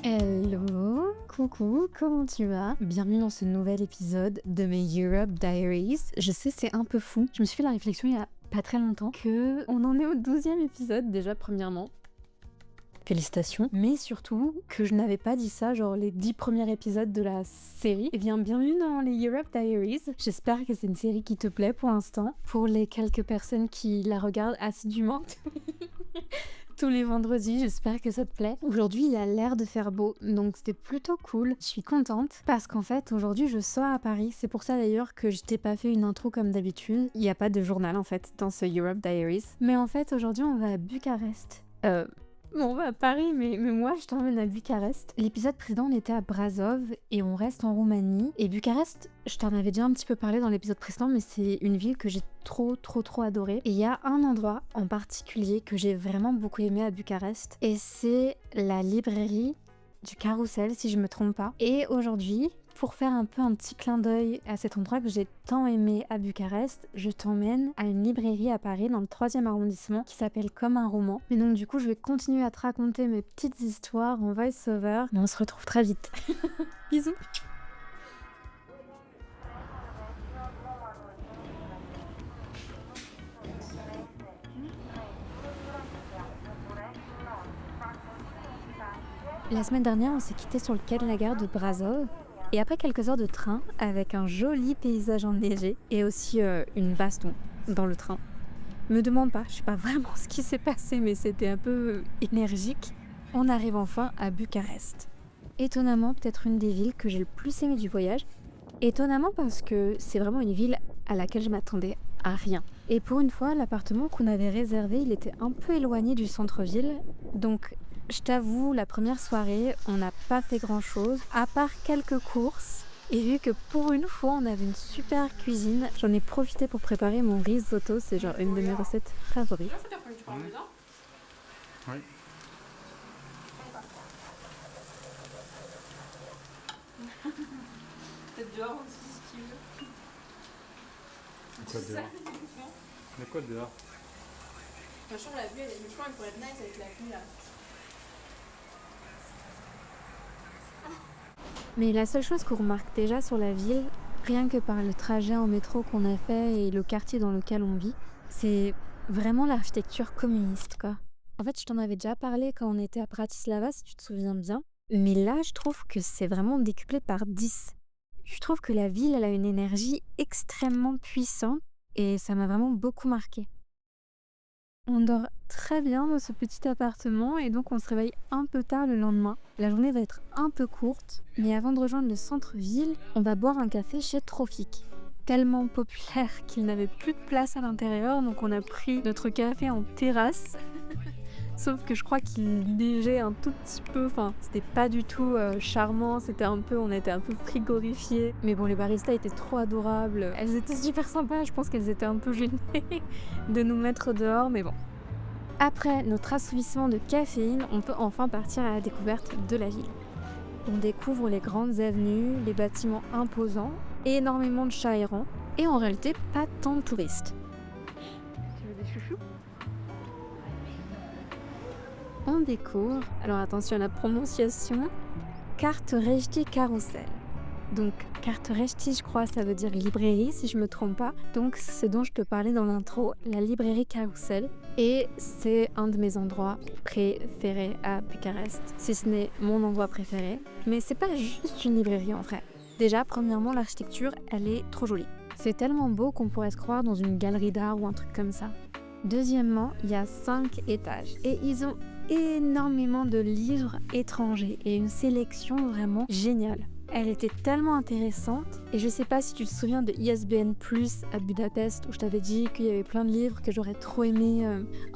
Hello, coucou, comment tu vas? Bienvenue dans ce nouvel épisode de mes Europe Diaries. Je sais, c'est un peu fou. Je me suis fait la réflexion il y a pas très longtemps que on en est au 12e épisode déjà, premièrement. Félicitations. Mais surtout que je n'avais pas dit ça, genre les 10 premiers épisodes de la série. Eh bien, bienvenue dans les Europe Diaries. J'espère que c'est une série qui te plaît pour l'instant. Pour les quelques personnes qui la regardent assidûment. Tous les vendredis, j'espère que ça te plaît. Aujourd'hui, il a l'air de faire beau, donc c'était plutôt cool. Je suis contente parce qu'en fait, aujourd'hui, je sors à Paris. C'est pour ça d'ailleurs que je t'ai pas fait une intro comme d'habitude. Il n'y a pas de journal en fait dans ce Europe Diaries. Mais en fait, aujourd'hui, on va à Bucarest. On va à Paris, mais moi je t'emmène à Bucarest. L'épisode précédent on était à Brasov et on reste en Roumanie. Et Bucarest, je t'en avais déjà un petit peu parlé dans l'épisode précédent, mais c'est une ville que j'ai trop adorée. Et il y a un endroit en particulier que j'ai vraiment beaucoup aimé à Bucarest, et c'est la librairie du Carrousel, si je me trompe pas. Et aujourd'hui, pour faire un peu un petit clin d'œil à cet endroit que j'ai tant aimé à Bucarest, je t'emmène à une librairie à Paris dans le 3e arrondissement qui s'appelle Comme un roman. Mais donc du coup, je vais continuer à te raconter mes petites histoires en voice-over. Mais on se retrouve très vite. Bisous. La semaine dernière, on s'est quitté sur le quai de la gare de Brasov. Et après quelques heures de train, avec un joli paysage enneigé et aussi une baston dans le train. Me demande pas, je sais pas vraiment ce qui s'est passé, mais c'était un peu énergique. On arrive enfin à Bucarest. Étonnamment, peut-être une des villes que j'ai le plus aimé du voyage. Étonnamment parce que c'est vraiment une ville à laquelle je m'attendais à rien. Et pour une fois, l'appartement qu'on avait réservé, il était un peu éloigné du centre-ville. Donc je t'avoue, la première soirée, on n'a pas fait grand-chose, à part quelques courses. Et vu que pour une fois, on avait une super cuisine, j'en ai profité pour préparer mon risotto. C'est genre une de mes recettes favorites. Oui. Peut-être dehors aussi si tu veux. Quoi dehors? Mais quoi dehors? Franchement, la vue, je pense qu'elle pourrait être nice avec la vue là. Mais la seule chose qu'on remarque déjà sur la ville, rien que par le trajet en métro qu'on a fait et le quartier dans lequel on vit, c'est vraiment l'architecture communiste, quoi. En fait, je t'en avais déjà parlé quand on était à Bratislava, si tu te souviens bien. Mais là, je trouve que c'est vraiment décuplé par 10. Je trouve que la ville, elle a une énergie extrêmement puissante et ça m'a vraiment beaucoup marqué. On dort très bien dans ce petit appartement et donc on se réveille un peu tard le lendemain. La journée va être un peu courte, mais avant de rejoindre le centre-ville, on va boire un café chez Trofik. Tellement populaire qu'il n'avait plus de place à l'intérieur, donc on a pris notre café en terrasse. Sauf que je crois qu'il neigeait un tout petit peu, enfin c'était pas du tout charmant, on était un peu frigorifiés. Mais bon, les baristas étaient trop adorables, elles étaient super sympas, je pense qu'elles étaient un peu gênées de nous mettre dehors, mais bon. Après notre assouvissement de caféine, on peut enfin partir à la découverte de la ville. On découvre les grandes avenues, les bâtiments imposants, énormément de chats errants, et en réalité pas tant de touristes. Tu veux des chouchous ? On découvre, alors attention à la prononciation, Kártyrészti Carrousel. Donc Kártyrészti, je crois, ça veut dire librairie si je me trompe pas. Donc c'est dont je te parlais dans l'intro, la librairie Carrousel. Et c'est un de mes endroits préférés à Bucarest, si ce n'est mon endroit préféré. Mais c'est pas juste une librairie en vrai. Déjà, premièrement, l'architecture, elle est trop jolie. C'est tellement beau qu'on pourrait se croire dans une galerie d'art ou un truc comme ça. Deuxièmement, il y a 5 étages et ils ont énormément de livres étrangers et une sélection vraiment géniale. Elle était tellement intéressante et je sais pas si tu te souviens de ISBN Plus à Budapest où je t'avais dit qu'il y avait plein de livres que j'aurais trop aimé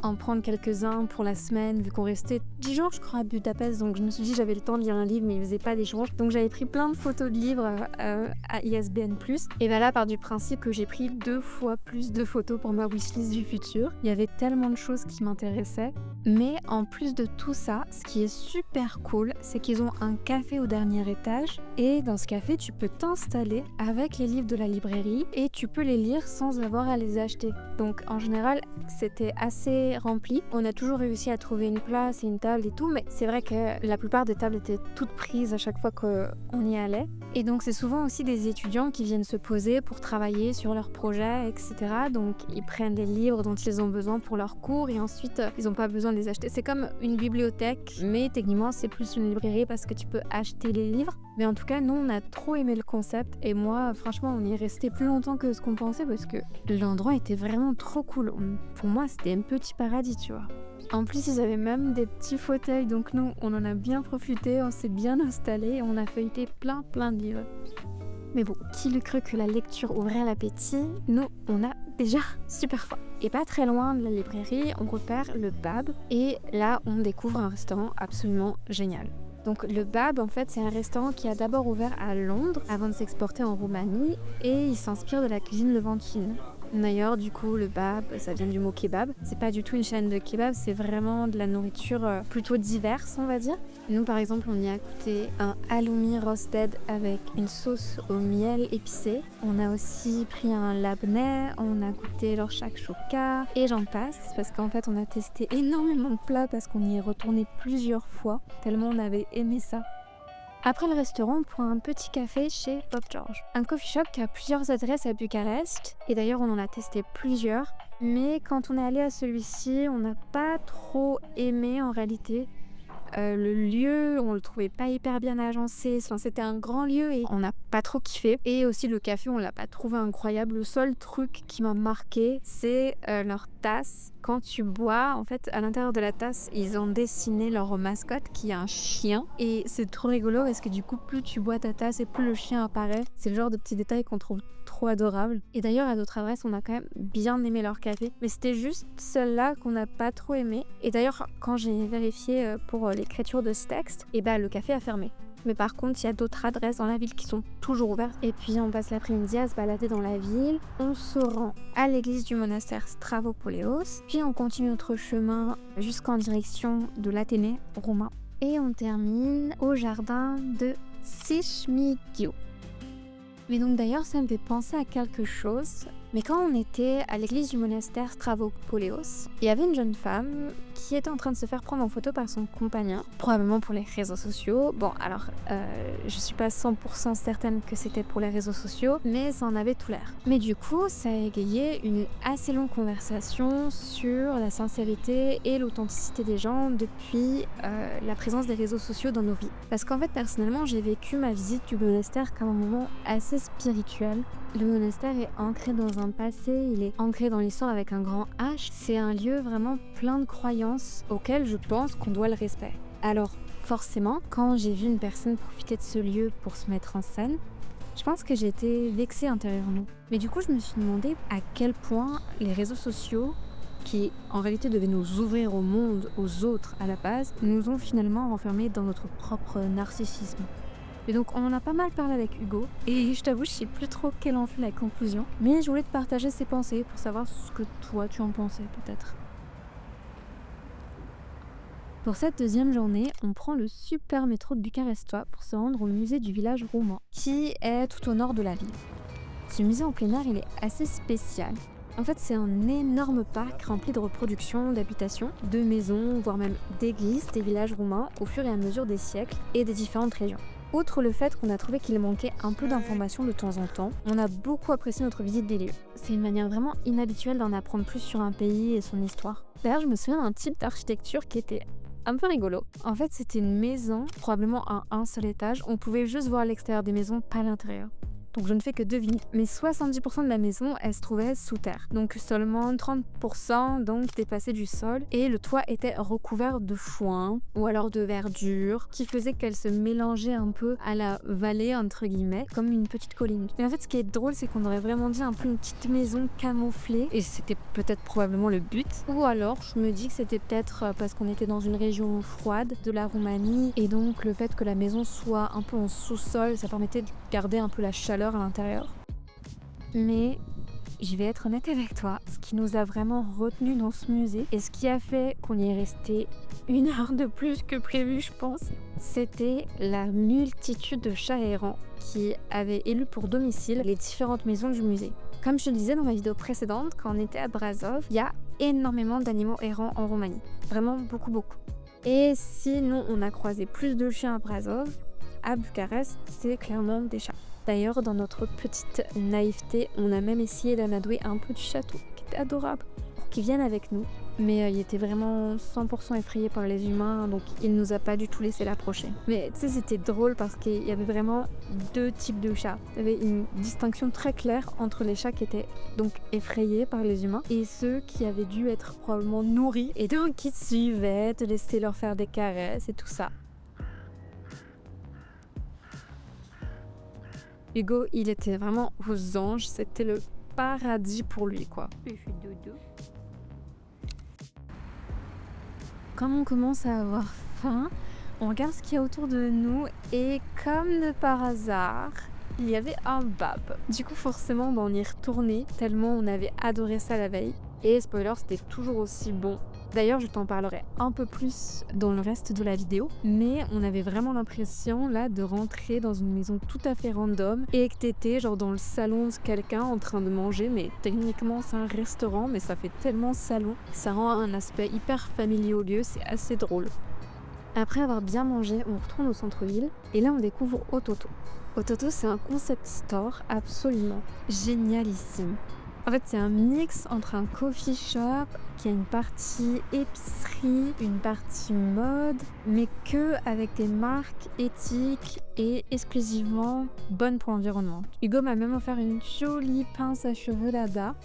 en prendre quelques-uns pour la semaine vu qu'on restait 10 jours je crois à Budapest, donc je me suis dit j'avais le temps de lire un livre mais il faisait pas d'échange, donc j'avais pris plein de photos de livres à ISBN Plus et là par du principe que j'ai pris 2 fois plus de photos pour ma wishlist du futur. Il y avait tellement de choses qui m'intéressaient, mais en plus de tout ça, ce qui est super cool, c'est qu'ils ont un café au dernier étage et Et dans ce café, tu peux t'installer avec les livres de la librairie et tu peux les lire sans avoir à les acheter. Donc en général, c'était assez rempli. On a toujours réussi à trouver une place et une table et tout, mais c'est vrai que la plupart des tables étaient toutes prises à chaque fois qu'on y allait. Et donc c'est souvent aussi des étudiants qui viennent se poser pour travailler sur leurs projets, etc. Donc ils prennent les livres dont ils ont besoin pour leurs cours et ensuite ils n'ont pas besoin de les acheter. C'est comme une bibliothèque, mais techniquement c'est plus une librairie parce que tu peux acheter les livres. Mais en tout cas, nous on a trop aimé le concept et moi franchement on y est resté plus longtemps que ce qu'on pensait parce que l'endroit était vraiment trop cool. Pour moi c'était un petit paradis, tu vois. En plus, ils avaient même des petits fauteuils, donc nous, on en a bien profité, on s'est bien installé et on a feuilleté plein de livres. Mais bon, qui l'eût cru que la lecture ouvrait l'appétit? Nous, on a déjà super faim. Et pas très loin de la librairie, on repère le Bab et là, on découvre un restaurant absolument génial. Donc le Bab, en fait, c'est un restaurant qui a d'abord ouvert à Londres avant de s'exporter en Roumanie et il s'inspire de la cuisine levantine. D'ailleurs, du coup, le Bab, ça vient du mot kebab. C'est pas du tout une chaîne de kebab, c'est vraiment de la nourriture plutôt diverse, on va dire. Nous, par exemple, on y a goûté un halloumi roasted avec une sauce au miel épicé. On a aussi pris un labneh, on a goûté leur shakshuka et j'en passe parce qu'en fait, on a testé énormément de plats parce qu'on y est retourné plusieurs fois, tellement on avait aimé ça. Après le restaurant, on prend un petit café chez Bob George, un coffee shop qui a plusieurs adresses à Bucarest, et d'ailleurs on en a testé plusieurs, mais quand on est allé à celui-ci, on n'a pas trop aimé en réalité. Le lieu, on le trouvait pas hyper bien agencé, enfin, c'était un grand lieu et on n'a pas trop kiffé. Et aussi le café, on l'a pas trouvé incroyable. Le seul truc qui m'a marqué, c'est leur tasse. Quand tu bois, en fait, à l'intérieur de la tasse, ils ont dessiné leur mascotte qui est un chien. Et c'est trop rigolo parce que du coup, plus tu bois ta tasse et plus le chien apparaît. C'est le genre de petits détails qu'on trouve trop adorable. Et d'ailleurs, à d'autres adresses, on a quand même bien aimé leur café. Mais c'était juste celle-là qu'on n'a pas trop aimé. Et d'ailleurs, quand j'ai vérifié pour l'écriture de ce texte, le café a fermé. Mais par contre, il y a d'autres adresses dans la ville qui sont toujours ouvertes. Et puis, on passe l'après-midi à se balader dans la ville. On se rend à l'église du monastère Stravopoleos. Puis, on continue notre chemin jusqu'en direction de l'Athénée roumain. Et on termine au jardin de Sishmigyo. Mais donc d'ailleurs, ça me fait penser à quelque chose. Mais quand on était à l'église du monastère Stravopoleos, il y avait une jeune femme qui était en train de se faire prendre en photo par son compagnon, probablement pour les réseaux sociaux. Bon, alors, je suis pas 100% certaine que c'était pour les réseaux sociaux, mais ça en avait tout l'air. Mais du coup, ça a égayé une assez longue conversation sur la sincérité et l'authenticité des gens depuis la présence des réseaux sociaux dans nos vies. Parce qu'en fait, personnellement, j'ai vécu ma visite du monastère comme un moment assez spirituel. Le monastère est ancré dans un passé, il est ancré dans l'histoire avec un grand H. C'est un lieu vraiment plein de croyances auxquelles je pense qu'on doit le respect. Alors forcément, quand j'ai vu une personne profiter de ce lieu pour se mettre en scène, je pense que j'ai été vexée intérieurement. Mais du coup, je me suis demandé à quel point les réseaux sociaux, qui en réalité devaient nous ouvrir au monde, aux autres à la base, nous ont finalement renfermés dans notre propre narcissisme. Et donc on en a pas mal parlé avec Hugo, et je t'avoue je sais plus trop quelle en fait la conclusion, mais je voulais te partager ses pensées pour savoir ce que toi tu en pensais peut-être. Pour cette deuxième journée, on prend le super métro de Bucarestois pour se rendre au musée du village roumain, qui est tout au nord de la ville. Ce musée en plein air, il est assez spécial. En fait, c'est un énorme parc rempli de reproductions, d'habitations, de maisons, voire même d'églises des villages roumains au fur et à mesure des siècles et des différentes régions. Outre le fait qu'on a trouvé qu'il manquait un peu d'informations de temps en temps, on a beaucoup apprécié notre visite des lieux. C'est une manière vraiment inhabituelle d'en apprendre plus sur un pays et son histoire. D'ailleurs, je me souviens d'un type d'architecture qui était un peu rigolo. En fait, c'était une maison, probablement à un seul étage. On pouvait juste voir l'extérieur des maisons, pas l'intérieur. Donc je ne fais que deviner. Mais 70% de la maison, elle se trouvait sous terre. Donc seulement 30% donc dépassaient du sol. Et le toit était recouvert de foin ou alors de verdure qui faisait qu'elle se mélangeait un peu à la vallée, entre guillemets, comme une petite colline. Mais en fait, ce qui est drôle, c'est qu'on aurait vraiment dit un peu une petite maison camouflée. Et c'était peut-être probablement le but. Ou alors, je me dis que c'était peut-être parce qu'on était dans une région froide de la Roumanie. Et donc le fait que la maison soit un peu en sous-sol, ça permettait de garder un peu la chaleur à l'intérieur. Mais je vais être honnête avec toi, ce qui nous a vraiment retenu dans ce musée et ce qui a fait qu'on y est resté 1 heure de plus que prévu, je pense, c'était la multitude de chats errants qui avaient élu pour domicile les différentes maisons du musée. Comme je le disais dans ma vidéo précédente, quand on était à Brasov, il y a énormément d'animaux errants en Roumanie. Vraiment beaucoup. Et si nous, on a croisé plus de chiens à Brasov, à Bucarest, c'est clairement des chats. D'ailleurs, dans notre petite naïveté, on a même essayé d'amadouer un peu du château, qui était adorable, pour qu'il vienne avec nous. Mais il était vraiment 100% effrayé par les humains, donc il nous a pas du tout laissé l'approcher. Mais tu sais, c'était drôle parce qu'il y avait vraiment 2 types de chats. Il y avait une distinction très claire entre les chats qui étaient donc effrayés par les humains et ceux qui avaient dû être probablement nourris et donc qui te suivaient, te laissaient leur faire des caresses et tout ça. Hugo, il était vraiment aux anges, c'était le paradis pour lui, quoi. Comme on commence à avoir faim, on regarde ce qu'il y a autour de nous et comme de par hasard, il y avait un bab. Du coup, forcément, on y est retourné tellement on avait adoré ça la veille. Et spoiler, c'était toujours aussi bon. D'ailleurs, je t'en parlerai un peu plus dans le reste de la vidéo, mais on avait vraiment l'impression là de rentrer dans une maison tout à fait random et que t'étais genre dans le salon de quelqu'un en train de manger, mais techniquement c'est un restaurant, mais ça fait tellement salon, ça rend un aspect hyper familier au lieu, c'est assez drôle. Après avoir bien mangé, on retourne au centre-ville et là on découvre Ototo. Ototo, c'est un concept store absolument génialissime. En fait, c'est un mix entre un coffee shop qui a une partie épicerie, une partie mode, mais que avec des marques éthiques et exclusivement bonnes pour l'environnement. Hugo m'a même offert une jolie pince à cheveux Lada.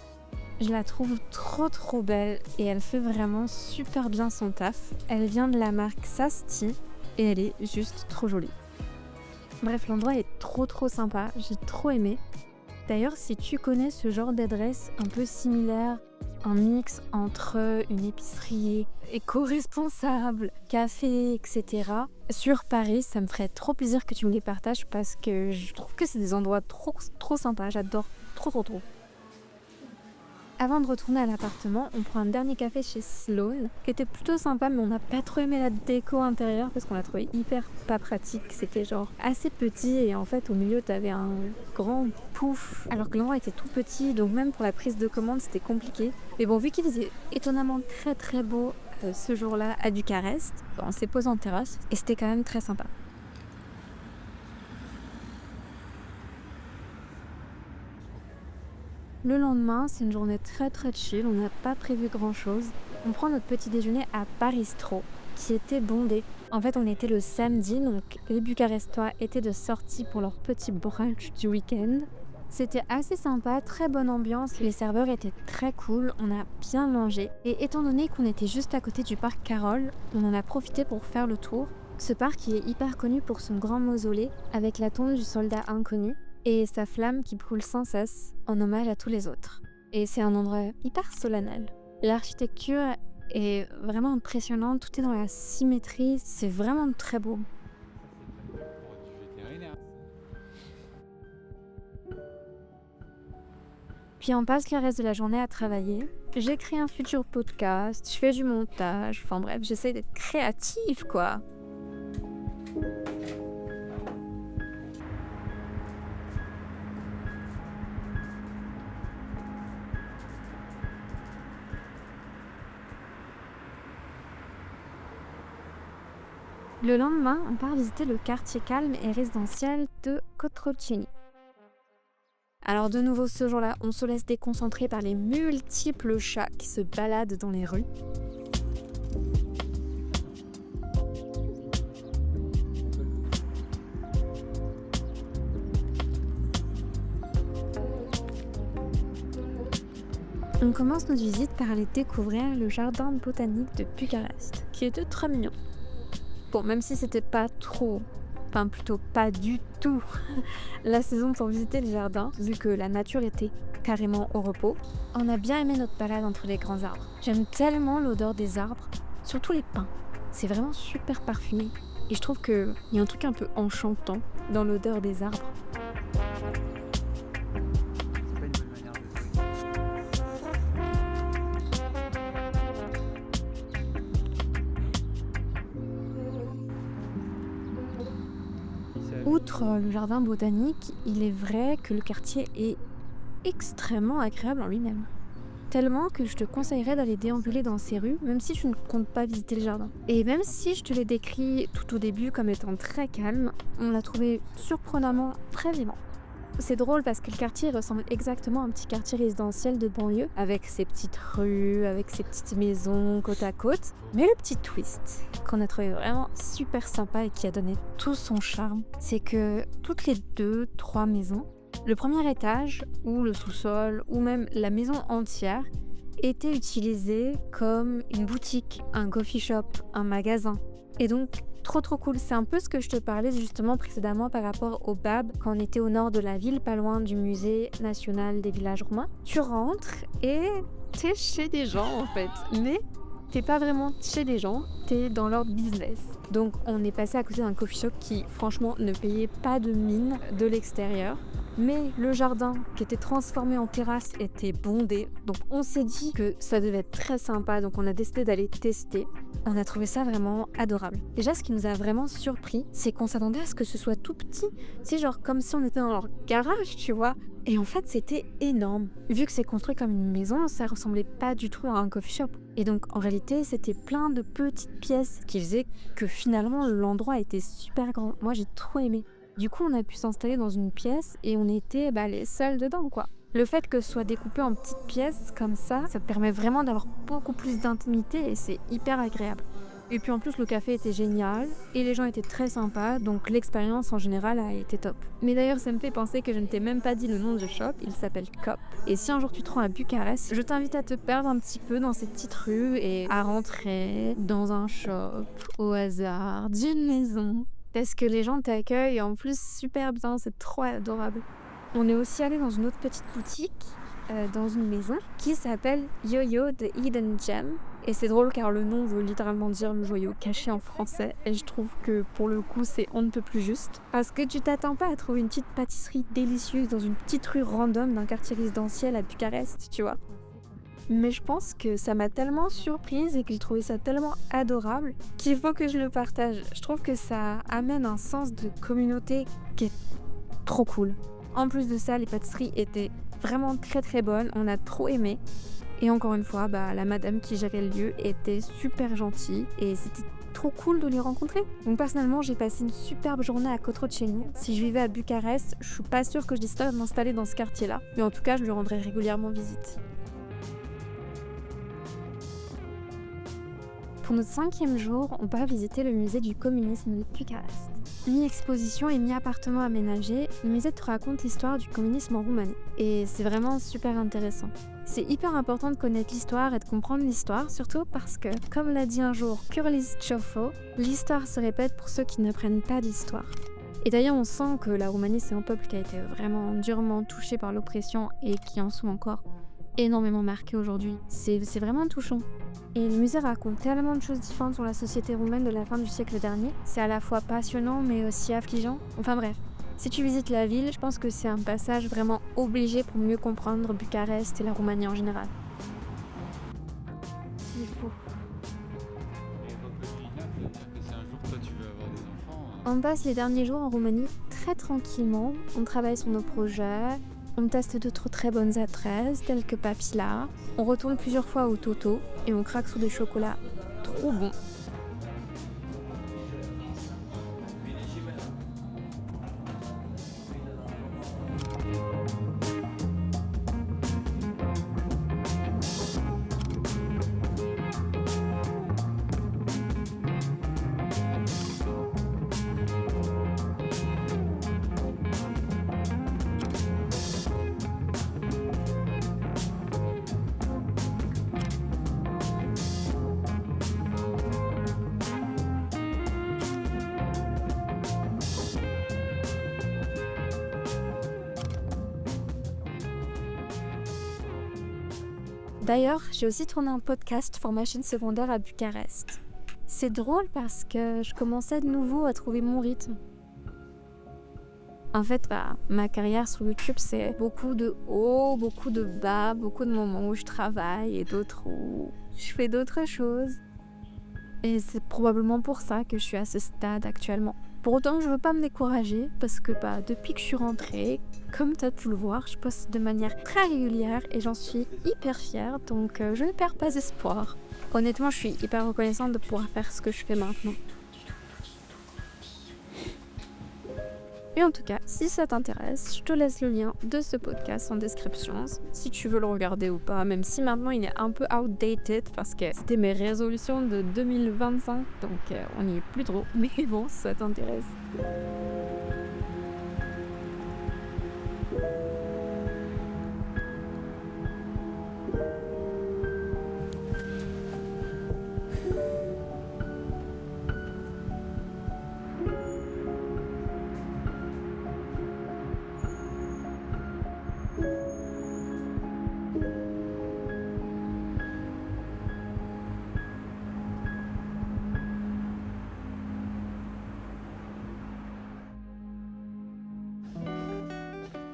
Je la trouve trop belle et elle fait vraiment super bien son taf. Elle vient de la marque Sasti et elle est juste trop jolie. Bref, l'endroit est trop sympa, j'ai trop aimé. D'ailleurs, si tu connais ce genre d'adresse un peu similaire, un mix entre une épicerie éco-responsable, café, etc. Sur Paris, ça me ferait trop plaisir que tu me les partages parce que je trouve que c'est des endroits trop sympas, j'adore trop. Avant de retourner à l'appartement, on prend un dernier café chez Sloan, qui était plutôt sympa, mais on n'a pas trop aimé la déco intérieure parce qu'on l'a trouvé hyper pas pratique. C'était genre assez petit et en fait au milieu t'avais un grand pouf, alors que l'endroit était tout petit, donc même pour la prise de commande c'était compliqué. Mais bon, vu qu'il faisait étonnamment très beau ce jour-là à Bucarest, on s'est posé en terrasse et c'était quand même très sympa. Le lendemain, c'est une journée très chill, on n'a pas prévu grand chose. On prend notre petit déjeuner à Paristro, qui était bondé. En fait, on était le samedi, donc les Bucarestois étaient de sortie pour leur petit brunch du week-end. C'était assez sympa, très bonne ambiance, les serveurs étaient très cool, on a bien mangé. Et étant donné qu'on était juste à côté du parc Carole, on en a profité pour faire le tour. Ce parc il est hyper connu pour son grand mausolée, avec la tombe du soldat inconnu. Et sa flamme qui brûle sans cesse en hommage à tous les autres. Et c'est un endroit hyper solennel. L'architecture est vraiment impressionnante, tout est dans la symétrie, c'est vraiment très beau. Puis on passe le reste de la journée à travailler. J'écris un futur podcast, je fais du montage, enfin bref, j'essaie d'être créative quoi. Le lendemain, on part visiter le quartier calme et résidentiel de Cotroceni. Alors de nouveau ce jour-là, on se laisse déconcentrer par les multiples chats qui se baladent dans les rues. On commence notre visite par aller découvrir le jardin botanique de Bucarest, qui était très mignon. Bon, même si c'était pas trop, enfin plutôt pas du tout la saison pour visiter le jardin, vu que la nature était carrément au repos, on a bien aimé notre balade entre les grands arbres. J'aime tellement l'odeur des arbres, surtout les pins. C'est vraiment super parfumé. Et je trouve qu'il y a un truc un peu enchantant dans l'odeur des arbres. C'est pas une bonne manière de jouer. Outre le jardin botanique, il est vrai que le quartier est extrêmement agréable en lui-même. Tellement que je te conseillerais d'aller déambuler dans ces rues, même si tu ne comptes pas visiter le jardin. Et même si je te l'ai décrit tout au début comme étant très calme, on l'a trouvé surprenamment très vivant. C'est drôle parce que le quartier ressemble exactement à un petit quartier résidentiel de banlieue, avec ses petites rues, avec ses petites maisons côte à côte. Mais le petit twist qu'on a trouvé vraiment super sympa et qui a donné tout son charme, c'est que toutes les 2-3 maisons, le premier étage, ou le sous-sol, ou même la maison entière, était utilisée comme une boutique, un coffee shop, un magasin. Et donc, trop cool. C'est un peu ce que je te parlais justement précédemment par rapport au BAB, quand on était au nord de la ville, pas loin du musée national des villages roumains. Tu rentres et t'es chez des gens en fait. Mais t'es pas vraiment chez des gens, t'es dans leur business. Donc on est passé à côté d'un coffee shop qui franchement ne payait pas de mine de l'extérieur. Mais le jardin qui était transformé en terrasse était bondé. Donc on s'est dit que ça devait être très sympa. Donc on a décidé d'aller tester. On a trouvé ça vraiment adorable. Déjà, ce qui nous a vraiment surpris, c'est qu'on s'attendait à ce que ce soit tout petit. C'est genre comme si on était dans leur garage, tu vois. Et en fait, c'était énorme. Vu que c'est construit comme une maison, ça ressemblait pas du tout à un coffee shop. Et donc, en réalité, c'était plein de petites pièces qui faisaient que finalement, l'endroit était super grand. Moi, j'ai trop aimé. Du coup, on a pu s'installer dans une pièce et on était les seuls dedans, quoi. Le fait que ce soit découpé en petites pièces comme ça te permet vraiment d'avoir beaucoup plus d'intimité et c'est hyper agréable. Et puis en plus, le café était génial et les gens étaient très sympas, donc l'expérience en général a été top. Mais d'ailleurs, ça me fait penser que je ne t'ai même pas dit le nom du shop, il s'appelle Cop. Et si un jour tu te rends à Bucarest, je t'invite à te perdre un petit peu dans ces petites rues et à rentrer dans un shop au hasard d'une maison. Parce que les gens t'accueillent en plus super bien, c'est trop adorable. On est aussi allé dans une autre petite boutique, dans une maison, qui s'appelle Yo-Yo The Hidden Gem. Et c'est drôle car le nom veut littéralement dire le joyau caché en français. Et je trouve que pour le coup, c'est on ne peut plus juste. Parce que tu t'attends pas à trouver une petite pâtisserie délicieuse dans une petite rue random d'un quartier résidentiel à Bucarest, tu vois. Mais je pense que ça m'a tellement surprise et que j'ai trouvé ça tellement adorable qu'il faut que je le partage. Je trouve que ça amène un sens de communauté qui est trop cool. En plus de ça, les pâtisseries étaient vraiment très bonnes, on a trop aimé. Et encore une fois, la madame qui gérait le lieu était super gentille et c'était trop cool de les rencontrer. Donc personnellement, j'ai passé une superbe journée à Cotrou de chez nous. Si je vivais à Bucarest, je suis pas sûre que je déciderais de m'installer dans ce quartier-là. Mais en tout cas, je lui rendrais régulièrement visite. Pour notre 5e jour, on part visiter le musée du communisme de Bucarest. Mi-exposition et mi-appartement aménagé, le musée te raconte l'histoire du communisme en Roumanie. Et c'est vraiment super intéressant. C'est hyper important de connaître l'histoire et de comprendre l'histoire, surtout parce que, comme l'a dit un jour Kurlis Ciofo, l'histoire se répète pour ceux qui n'apprennent pas d'histoire. Et d'ailleurs, on sent que la Roumanie, c'est un peuple qui a été vraiment durement touché par l'oppression et qui en sont encore énormément marqués aujourd'hui. C'est vraiment touchant. Et le musée raconte tellement de choses différentes sur la société roumaine de la fin du siècle dernier. C'est à la fois passionnant mais aussi affligeant. Enfin bref, si tu visites la ville, je pense que c'est un passage vraiment obligé pour mieux comprendre Bucarest et la Roumanie en général. Et donc là, c'est un jour toi tu veux avoir des enfants. On passe les derniers jours en Roumanie très tranquillement. On travaille sur nos projets. On teste d'autres très bonnes adresses, telles que Papilla. On retourne plusieurs fois au Toto et on craque sur des chocolats trop bons. D'ailleurs, j'ai aussi tourné un podcast pour ma chaîne secondaire à Bucarest. C'est drôle parce que je commençais de nouveau à trouver mon rythme. En fait, ma carrière sur YouTube, c'est beaucoup de hauts, beaucoup de bas, beaucoup de moments où je travaille et d'autres où je fais d'autres choses. Et c'est probablement pour ça que je suis à ce stade actuellement. Pour autant, je veux pas me décourager parce que depuis que je suis rentrée, comme tu as pu le voir, je poste de manière très régulière et j'en suis hyper fière, donc je ne perds pas espoir. Honnêtement, je suis hyper reconnaissante de pouvoir faire ce que je fais maintenant. Et en tout cas, si ça t'intéresse, je te laisse le lien de ce podcast en description, si tu veux le regarder ou pas, même si maintenant il est un peu outdated parce que c'était mes résolutions de 2025, donc on n'y est plus trop, mais bon, si ça t'intéresse.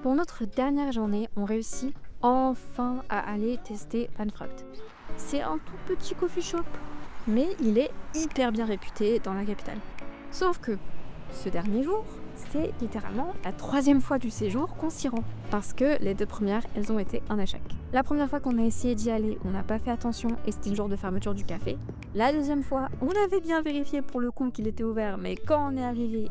Pour notre dernière journée, on réussit enfin à aller tester Panfrucht. C'est un tout petit coffee shop, mais il est hyper bien réputé dans la capitale. Sauf que ce dernier jour, c'est littéralement la 3e fois du séjour qu'on s'y rend. Parce que les 2 premières, elles ont été un échec. La première fois qu'on a essayé d'y aller, on n'a pas fait attention et c'était le jour de fermeture du café. La 2e fois, on avait bien vérifié pour le coup qu'il était ouvert, mais quand on est arrivé,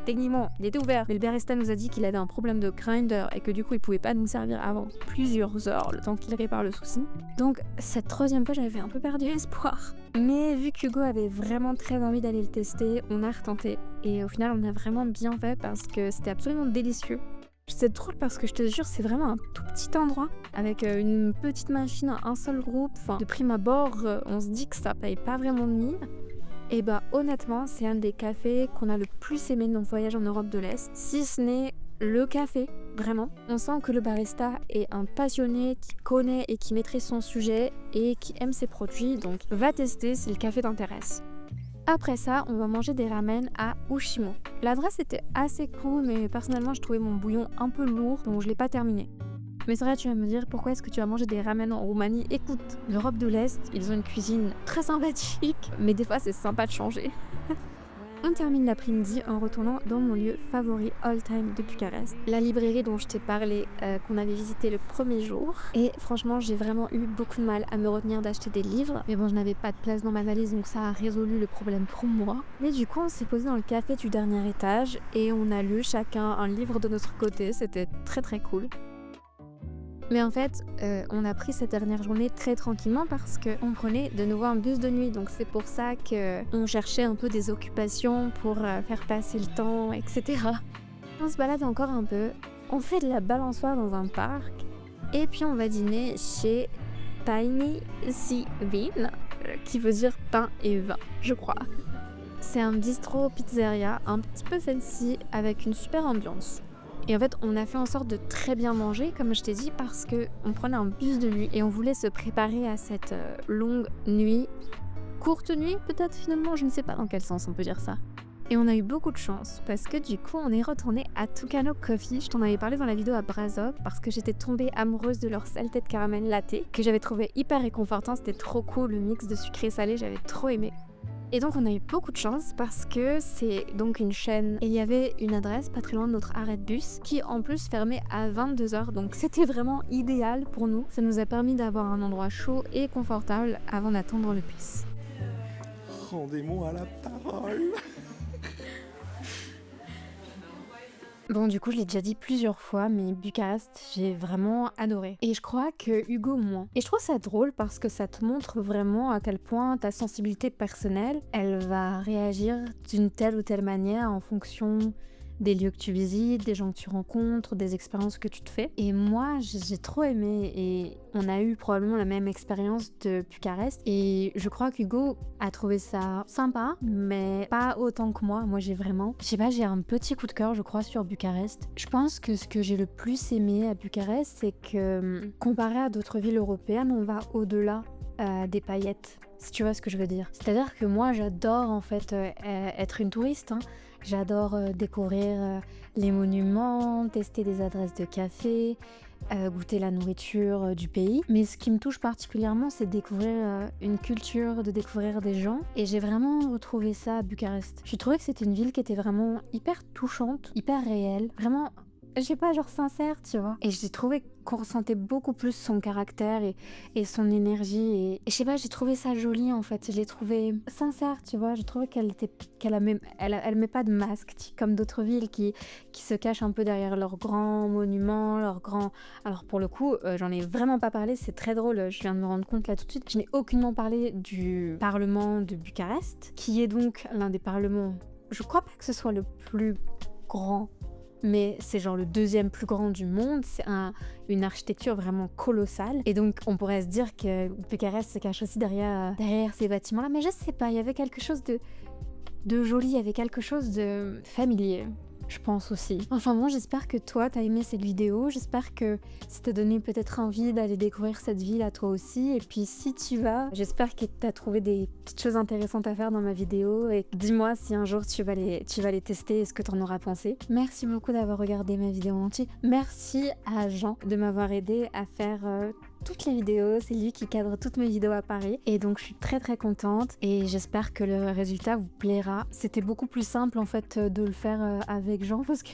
techniquement, il était ouvert, mais le barista nous a dit qu'il avait un problème de grinder et que du coup, il pouvait pas nous servir avant plusieurs heures, le temps qu'il répare le souci. Donc, cette 3e fois, j'avais un peu perdu espoir. Mais vu qu'Hugo avait vraiment très envie d'aller le tester, on a retenté. Et au final, on a vraiment bien fait parce que c'était absolument délicieux. C'est drôle parce que je te jure, c'est vraiment un tout petit endroit avec une petite machine, un seul groupe. Enfin, de prime abord, on se dit que ça paye pas vraiment de mine. Et honnêtement, c'est un des cafés qu'on a le plus aimé de notre voyage en Europe de l'Est, si ce n'est le café, vraiment. On sent que le barista est un passionné qui connaît et qui maîtrise son sujet et qui aime ses produits, donc va tester si le café t'intéresse. Après ça, on va manger des ramen à Ushimo. L'adresse était assez cool, mais personnellement, je trouvais mon bouillon un peu lourd, donc je l'ai pas terminé. Mais c'est vrai, tu vas me dire, pourquoi est-ce que tu vas manger des ramen en Roumanie? Écoute, l'Europe de l'Est, ils ont une cuisine très sympathique, mais des fois c'est sympa de changer. On termine l'après-midi en retournant dans mon lieu favori all-time de Bucarest, la librairie dont je t'ai parlé, qu'on avait visité le premier jour. Et franchement, j'ai vraiment eu beaucoup de mal à me retenir d'acheter des livres. Mais bon, je n'avais pas de place dans ma valise, donc ça a résolu le problème pour moi. Mais du coup, on s'est posé dans le café du dernier étage et on a lu chacun un livre de notre côté. C'était très très cool. Mais en fait, on a pris cette dernière journée très tranquillement parce qu'on prenait de nouveau un bus de nuit. Donc c'est pour ça qu'on cherchait un peu des occupations pour faire passer le temps, etc. On se balade encore un peu, on fait de la balançoire dans un parc et puis on va dîner chez Tiny Sea Bean, qui veut dire pain et vin, je crois. C'est un bistrot pizzeria un petit peu fancy avec une super ambiance. Et en fait, on a fait en sorte de très bien manger, comme je t'ai dit, parce qu'on prenait un bus de nuit et on voulait se préparer à cette longue nuit. Courte nuit, peut-être finalement, je ne sais pas dans quel sens on peut dire ça. Et on a eu beaucoup de chance, parce que du coup, on est retourné à Tucano Coffee. Je t'en avais parlé dans la vidéo à Brasov, parce que j'étais tombée amoureuse de leur saleté de caramel latte, que j'avais trouvé hyper réconfortant. C'était trop cool, le mix de sucré et salé, j'avais trop aimé. Et donc on a eu beaucoup de chance parce que c'est donc une chaîne et il y avait une adresse pas très loin de notre arrêt de bus qui en plus fermait à 22h, donc c'était vraiment idéal pour nous. Ça nous a permis d'avoir un endroit chaud et confortable avant d'attendre le bus. Rendez-moi la parole. Bon, du coup, je l'ai déjà dit plusieurs fois, mais Bucarest, j'ai vraiment adoré. Et je crois que Hugo moins. Et je trouve ça drôle parce que ça te montre vraiment à quel point ta sensibilité personnelle, elle va réagir d'une telle ou telle manière en fonction des lieux que tu visites, des gens que tu rencontres, des expériences que tu te fais. Et moi, j'ai trop aimé et on a eu probablement la même expérience de Bucarest. Et je crois qu'Hugo a trouvé ça sympa, mais pas autant que moi. Moi, j'ai un petit coup de cœur, je crois, sur Bucarest. Je pense que ce que j'ai le plus aimé à Bucarest, c'est que comparé à d'autres villes européennes, on va au-delà des paillettes. Si tu vois ce que je veux dire. C'est-à-dire que moi, j'adore en fait être une touriste. J'adore découvrir les monuments, tester des adresses de café, goûter la nourriture du pays. Mais ce qui me touche particulièrement, c'est de découvrir une culture, de découvrir des gens. Et j'ai vraiment retrouvé ça à Bucarest. J'ai trouvé que c'était une ville qui était vraiment hyper touchante, hyper réelle, vraiment, je sais pas, genre sincère, tu vois. Et j'ai trouvé qu'on ressentait beaucoup plus son caractère et son énergie. Et je sais pas, j'ai trouvé ça joli en fait. Je l'ai trouvé sincère, tu vois. J'ai trouvé elle met pas de masque, comme d'autres villes qui se cachent un peu derrière leurs grands monuments, leurs grands... Alors pour le coup, j'en ai vraiment pas parlé, c'est très drôle. Je viens de me rendre compte là tout de suite. Je n'ai aucunement parlé du Parlement de Bucarest, qui est donc l'un des parlements... Je crois pas que ce soit le plus grand, mais c'est genre le deuxième plus grand du monde. C'est une architecture vraiment colossale. Et donc, on pourrait se dire que Bucarest se cache aussi derrière ces bâtiments-là. Mais je sais pas, il y avait quelque chose de joli, il y avait quelque chose de familier. Je pense aussi. Enfin bon, j'espère que toi, t'as aimé cette vidéo. J'espère que ça t'a donné peut-être envie d'aller découvrir cette ville à toi aussi. Et puis si tu vas, j'espère que t'as trouvé des petites choses intéressantes à faire dans ma vidéo. Et dis-moi si un jour tu vas les tester et ce que t'en auras pensé. Merci beaucoup d'avoir regardé ma vidéo en entier. Merci à Jean de m'avoir aidé à faire... toutes les vidéos, c'est lui qui cadre toutes mes vidéos à Paris et donc je suis très très contente et j'espère que le résultat vous plaira. C'était beaucoup plus simple en fait de le faire avec Jean parce que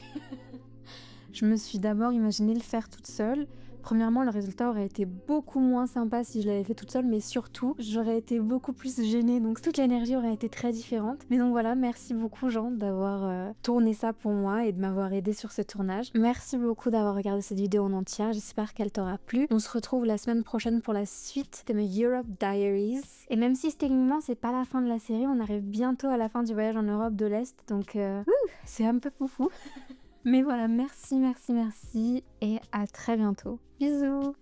je me suis d'abord imaginé le faire toute seule. Premièrement, le résultat aurait été beaucoup moins sympa si je l'avais fait toute seule, mais surtout, j'aurais été beaucoup plus gênée, donc toute l'énergie aurait été très différente. Mais donc voilà, merci beaucoup Jean d'avoir tourné ça pour moi et de m'avoir aidé sur ce tournage. Merci beaucoup d'avoir regardé cette vidéo en entière, j'espère qu'elle t'aura plu. On se retrouve la semaine prochaine pour la suite de mes Europe Diaries. Et même si techniquement c'est pas la fin de la série, on arrive bientôt à la fin du voyage en Europe de l'Est, donc c'est un peu foufou. Mais voilà, merci et à très bientôt. Bisous!